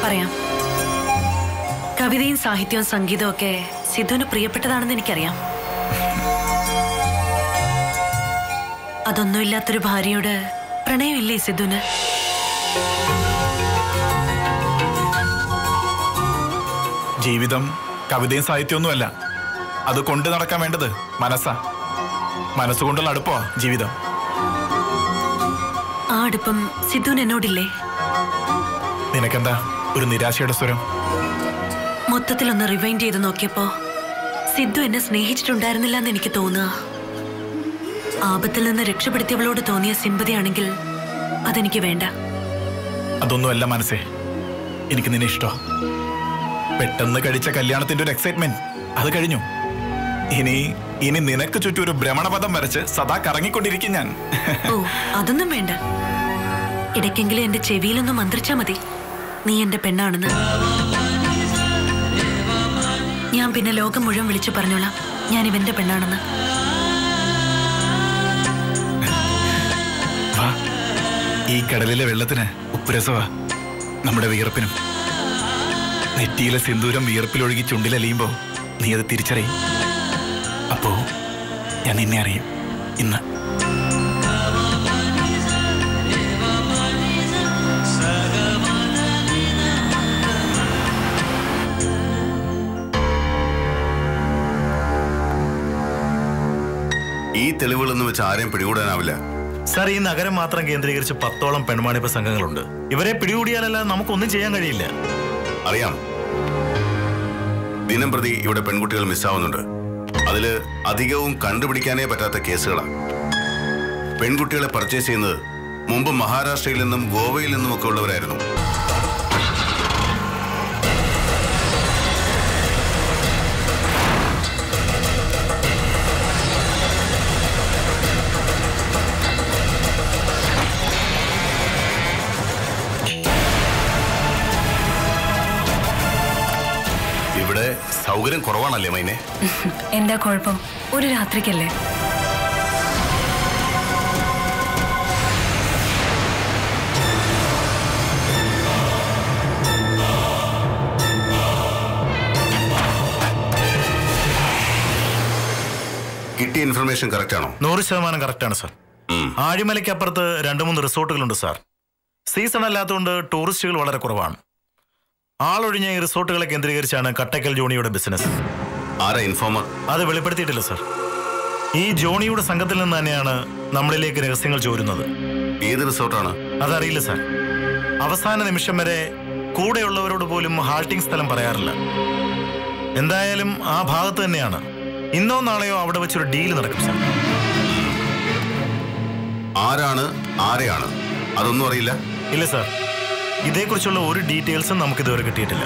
പറയാം. കവിതയും സാഹിത്യവും സംഗീതവും ഒക്കെ സിദ്ധുവിന് പ്രിയപ്പെട്ടതാണെന്ന് എനിക്കറിയാം. അതൊന്നുമില്ലാത്തൊരു ഭാര്യയോട് പ്രണയമില്ലേ സിദ്ധുവിന്? ജീവിതം കവിതയും സാഹിത്യമൊന്നുമല്ല, അത് കൊണ്ടു നടക്കാൻ വേണ്ടത് മനസ്സാ. മനസ്സുകൊണ്ടുള്ള അടുപ്പമാ ജീവിതം. ആ അടുപ്പം സിദ്ധുവിന് എന്നോടില്ലേ? നിനക്കെന്താ ഒരു നിരാശയുടെ സ്വരം? മൊത്തത്തിലൊന്ന് റിവൈൻഡ് ചെയ്ത് നോക്കിയപ്പോ സിദ്ധു എന്നെ സ്നേഹിച്ചിട്ടുണ്ടായിരുന്നില്ല എന്ന് എനിക്ക് തോന്നുക. ആപത്തിൽ നിന്ന് രക്ഷപ്പെടുത്തിയവളോട് തോന്നിയ സിമ്പതിയാണെങ്കിൽ അതെനിക്ക് വേണ്ട. അതൊന്നുമല്ല മനസ്സേ, എനിക്ക് നിന്നെ ഇഷ്ടോ. പെട്ടെന്ന് കഴിച്ച കല്യാണത്തിന്റെ ഒരു എക്സൈറ്റ്മെന്റ് അത് കഴിഞ്ഞു. ഇനി നിനക്ക് ചുറ്റും ഒരു ഭ്രമണപഥം വരച്ച് സദാ കറങ്ങിക്കൊണ്ടിരിക്കും ഞാൻ. ഓ, അതൊന്നും വേണ്ട. ഇടയ്ക്കെങ്കിലും എന്റെ ചെവിയിലൊന്നും മന്ത്രിച്ചാ മതി, നീ എന്റെ പെണ്ണാണെന്ന്. ഞാൻ പിന്നെ ലോകം മുഴുവൻ വിളിച്ചു പറഞ്ഞോളാം ഞാൻ ഇവന്റെ പെണ്ണാണെന്ന്. ഈ കടലിലെ വെള്ളത്തിന് ഉപ്പുരസവാ നമ്മുടെ വിയർപ്പിനും. നെറ്റിയിലെ സിന്ദൂരം വിയർപ്പിലൊഴുകി ചുണ്ടിലലിയുമ്പോ നീ അത് തിരിച്ചറിയും. അപ്പോ ഞാൻ നിന്നെ അറിയും ഇന്ന്. ഈ തെളിവുകളൊന്നും വെച്ച് ആരെയും പിടികൂടാനാവില്ല സാർ. ഈ നഗരം മാത്രം കേന്ദ്രീകരിച്ച് 10ഓളം പെൺവാണിഭ സംഘങ്ങളുണ്ട്. ഇവരെ പിടികൂടിയാലല്ലാതെ നമുക്കൊന്നും ചെയ്യാൻ കഴിയില്ല. അറിയാം, ദിനം പ്രതി ഇവിടെ പെൺകുട്ടികൾ മിസ്സാവുന്നുണ്ട്. അതില് അധികവും കണ്ടുപിടിക്കാനേ പറ്റാത്ത കേസുകളാണ്. പെൺകുട്ടികളെ പർച്ചേസ് ചെയ്യുന്നത് മുമ്പ് മഹാരാഷ്ട്രയിൽ നിന്നും ഗോവയിൽ നിന്നും ഒക്കെ ഉള്ളവരായിരുന്നു. ഇവിടെ സൗകര്യം കുറവാണല്ലേ മൈനെ? എന്താ കുഴപ്പം? ഒരു രാത്രിക്കല്ലേ? കിട്ടിയ ഇൻഫർമേഷൻ കറക്റ്റ് ആണോ? 100% കറക്റ്റ് ആണ് സാർ. ആഴിമലയ്ക്കപ്പുറത്ത് 2-3 റിസോർട്ടുകളുണ്ട് സാർ. സീസൺ അല്ലാത്തതുകൊണ്ട് ടൂറിസ്റ്റുകൾ വളരെ കുറവാണ്. ആളൊഴിഞ്ഞ ഈ റിസോർട്ടുകളെ കേന്ദ്രീകരിച്ചാണ് കട്ടക്കൽ ജോണിയുടെ ബിസിനസ്. ആരാ ഇൻഫോമർ? അത് വെളിപ്പെടുത്തിയിട്ടില്ല സാർ. ഈ ജോണിയുടെ സംഘത്തിൽ നിന്ന് തന്നെയാണ് നമ്മളിലേക്ക് രഹസ്യങ്ങൾ ചോരുന്നത്. ഏത് റിസോർട്ടാണ്? അതറിയില്ല സാർ. അവസാന നിമിഷം വരെ കൂടെയുള്ളവരോട് പോലും ഹാൾട്ടിംഗ് സ്ഥലം പറയാറില്ല. എന്തായാലും ആ ഭാഗത്ത് തന്നെയാണ്. ഇന്നോ നാളെയോ അവിടെ വെച്ചൊരു ഡീല് നടക്കും സാർ. ആരാണ് ആരെയാണ് അതൊന്നും അറിയില്ല? ഇല്ല സാർ, ഇതേക്കുറിച്ചുള്ള ഒരു ഡീറ്റെയിൽസും നമുക്കിതുവരെ കിട്ടിയിട്ടില്ല.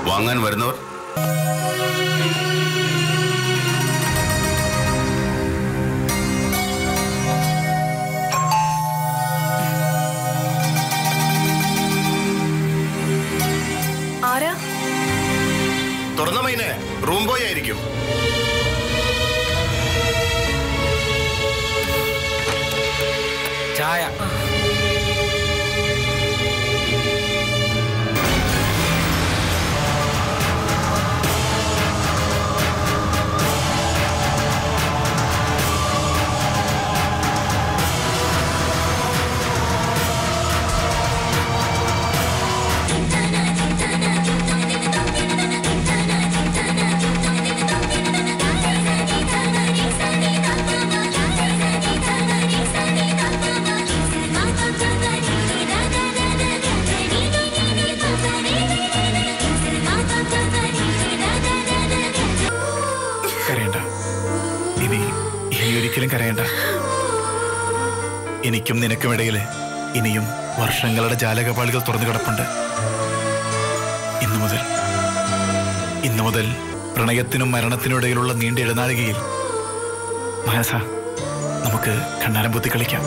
വാങ്ങാൻ വരുന്നവർ? ആരാ? തുറന്ന മൈനെ, റൂം ബോയ് ആയിരിക്കും. ചായ. കരയണ്ട. എനിക്കും നിനക്കുമിടയിൽ ഇനിയും വർഷങ്ങളുടെ ജാലകപാളികൾ തുറന്നു കിടപ്പുണ്ട്. ഇന്നു മുതൽ പ്രണയത്തിനും മരണത്തിനും ഇടയിലുള്ള നീണ്ട ഇടനാഴികയിൽ മനസ്സാ നമുക്ക് കണ്ണാരം പൊത്തി കളിക്കാം.